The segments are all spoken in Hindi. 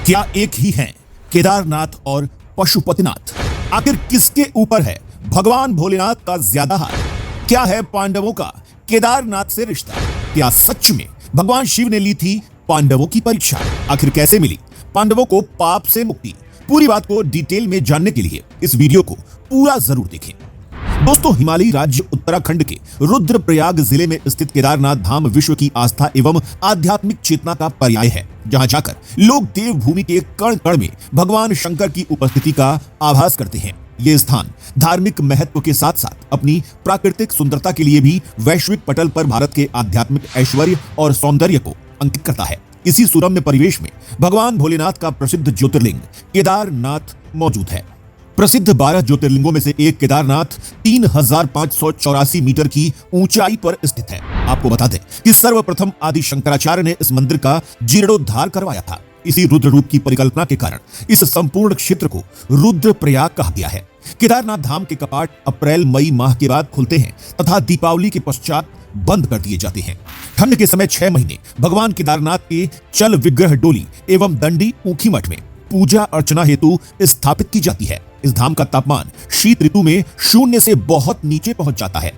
क्या एक ही हैं केदारनाथ और पशुपतिनाथ? आखिर किसके ऊपर है भगवान भोलेनाथ का ज्यादा हाथ? क्या है पांडवों का केदारनाथ से रिश्ता? क्या सच में भगवान शिव ने ली थी पांडवों की परीक्षा? आखिर कैसे मिली पांडवों को पाप से मुक्ति? पूरी बात को डिटेल में जानने के लिए इस वीडियो को पूरा जरूर देखें। दोस्तों, हिमालयी राज्य उत्तराखंड के रुद्रप्रयाग जिले में स्थित केदारनाथ धाम विश्व की आस्था एवं आध्यात्मिक चेतना का पर्याय है, जहां जाकर लोग देवभूमि के कण कण में भगवान शंकर की उपस्थिति का आभास करते हैं। ये स्थान धार्मिक महत्व के साथ साथ अपनी प्राकृतिक सुंदरता के लिए भी वैश्विक पटल पर भारत के आध्यात्मिक ऐश्वर्य और सौंदर्य को अंकित करता है। इसी सुरम्य परिवेश में भगवान भोलेनाथ का प्रसिद्ध ज्योतिर्लिंग केदारनाथ मौजूद है। प्रसिद्ध 12 ज्योतिर्लिंगों में से एक केदारनाथ 3584 मीटर की ऊंचाई पर स्थित है। आपको बता दें कि सर्वप्रथम आदि शंकराचार्य ने इस मंदिर का जीर्णोद्धार करवाया था। इसी रुद्र रूप की परिकल्पना के कारण इस संपूर्ण क्षेत्र को रुद्रप्रयाग कहा गया है। केदारनाथ धाम के कपाट अप्रैल मई माह के बाद खुलते हैं तथा दीपावली के पश्चात बंद कर दिए जाते हैं। ठंड के समय 6 महीने भगवान केदारनाथ के चल विग्रह डोली एवं दंडी ऊखी मठ में पूजा अर्चना हेतु स्थापित की जाती है। इस धाम का तापमान शीत ऋतु में 0 से बहुत नीचे पहुंच जाता है।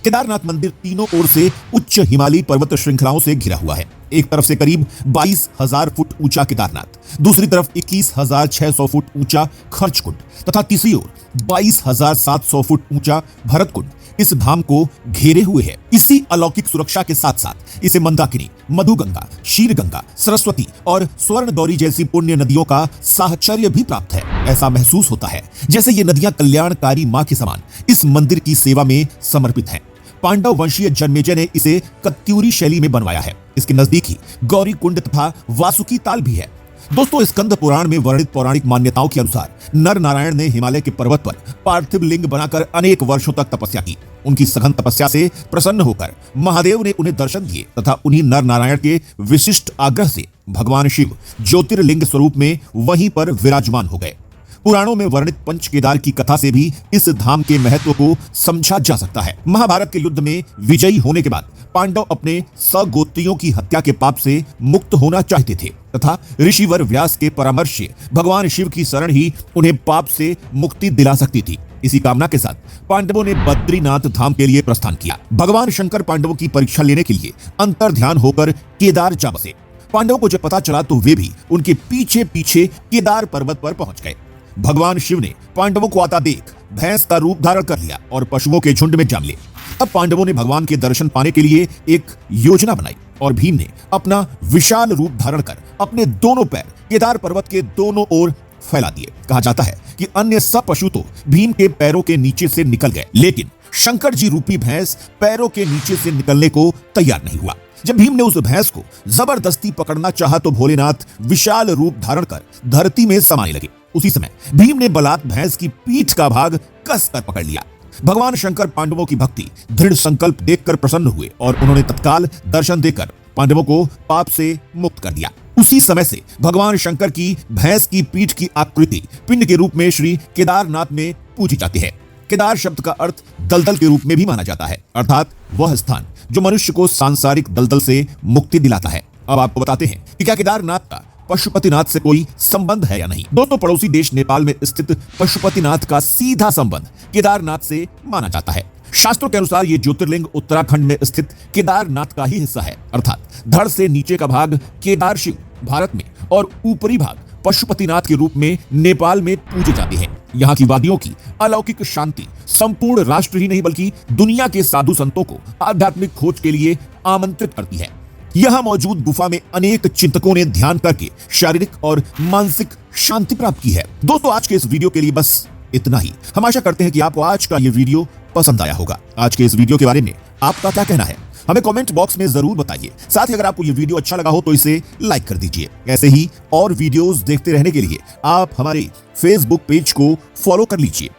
केदारनाथ मंदिर तीनों ओर से उच्च हिमालयी पर्वत श्रृंखलाओं से घिरा हुआ है। एक तरफ से करीब 22,000 फुट ऊंचा केदारनाथ, दूसरी तरफ 21,600 फुट ऊंचा खर्चकुंड तथा तीसरी ओर 22,700 फुट ऊंचा भरतकुंड इस धाम को घेरे हुए है। इसी अलौकिक सुरक्षा के साथ साथ इसे मंदाकिनी, मधुगंगा, शीरगंगा, सरस्वती और स्वर्ण गौरी जैसी पुण्य नदियों का साहचर्य भी प्राप्त है। ऐसा महसूस होता है जैसे ये नदियां कल्याणकारी मां के समान इस मंदिर की सेवा में समर्पित हैं। पांडव वंशीय जन्मेजय ने इसे कत्यूरी शैली में बनवाया है। इसके नजदीक ही गौरी कुंड तथा वासुकी ताल भी है। दोस्तों, स्कंद पुराण में वर्णित पौराणिक मान्यताओं के अनुसार नर नारायण ने हिमालय के पर्वत पर पार्थिव लिंग बनाकर अनेक वर्षों तक तपस्या की। उनकी सघन तपस्या से प्रसन्न होकर महादेव ने उन्हें दर्शन दिए तथा उन्हीं नर नारायण के विशिष्ट आग्रह से भगवान शिव ज्योतिर्लिंग स्वरूप में वहीं पर विराजमान हो गए। पुराणों में वर्णित पंच केदार की कथा से भी इस धाम के महत्व को समझा जा सकता है। महाभारत के युद्ध में विजयी होने के बाद पांडव अपने सगोत्रियों की हत्या के पाप से मुक्त होना चाहते थे तथा ऋषिवर व्यास के परामर्श से भगवान शिव की शरण ही उन्हें पाप से मुक्ति दिला सकती थी। इसी कामना के साथ पांडवों ने बद्रीनाथ धाम के लिए प्रस्थान किया। भगवान शंकर पांडवों की परीक्षा लेने के लिए अंतर्ध्यान होकर केदार जा बसे। पांडवों को जब पता चला तो वे भी उनके पीछे पीछे केदार पर्वत पर पहुंच गए। भगवान शिव ने पांडवों को आता देख भैंस का रूप धारण कर लिया और पशुओं के झुंड में जम लिए। अब पांडवों ने भगवान के दर्शन पाने के लिए एक योजना बनाई और भीम ने अपना विशाल रूप धारण कर अपने दोनों पैर केदार पर्वत के दोनों ओर फैला दिए। कहा जाता है कि अन्य सब पशु तो भीम के पैरों के नीचे से निकल गए, लेकिन शंकर जी रूपी भैंस पैरों के नीचे से निकलने को तैयार नहीं हुआ। जब भीम ने उस भैंस को जबरदस्ती पकड़ना चाहा तो भोलेनाथ विशाल रूप धारण कर धरती में समाने लगे। उसी समय भीम ने बलात् भैंस की पीठ का भाग कसकर पकड़ लिया। भगवान शंकर पांडवों की भक्ति दृढ़ संकल्प देखकर प्रसन्न हुए और उन्होंने तत्काल दर्शन देकर पांडवों को पाप से मुक्त कर दिया। उसी समय से भगवान शंकर की भैंस की पीठ की आकृति पिंड के रूप में श्री केदारनाथ में पूजी जाती है। केदार शब्द का अर्थ दलदल के रूप में भी माना जाता है, अर्थात वह स्थान जो मनुष्य को सांसारिक दलदल से मुक्ति दिलाता है। अब आपको बताते हैं कि क्या केदारनाथ का पशुपतिनाथ से कोई संबंध है या नहीं। दोस्तों, पड़ोसी देश नेपाल में स्थित पशुपतिनाथ का सीधा संबंध केदारनाथ से माना जाता है। शास्त्रों के अनुसार ये ज्योतिर्लिंग उत्तराखंड में स्थित केदारनाथ का ही हिस्सा है, अर्थात धड़ से नीचे का भाग केदार शिव भारत में और ऊपरी भाग पशुपतिनाथ के रूप में नेपाल में पूजे जाते हैं। यहाँ की वादियों की अलौकिक शांति संपूर्ण राष्ट्र ही नहीं बल्कि दुनिया के साधु संतों को आध्यात्मिक खोज के लिए आमंत्रित करती है। यहाँ मौजूद गुफा में अनेक चिंतकों ने ध्यान करके शारीरिक और मानसिक शांति प्राप्त की है। दोस्तों, आज के इस वीडियो के लिए बस इतना ही। हम आशा करते हैं कि आपको आज का ये वीडियो पसंद आया होगा। आज के इस वीडियो के बारे में आपका क्या कहना है, हमें कमेंट बॉक्स में जरूर बताइए। साथ ही अगर आपको ये वीडियो अच्छा लगा हो तो इसे लाइक कर दीजिए। ऐसे ही और वीडियोस देखते रहने के लिए आप हमारे फेसबुक पेज को फॉलो कर लीजिए।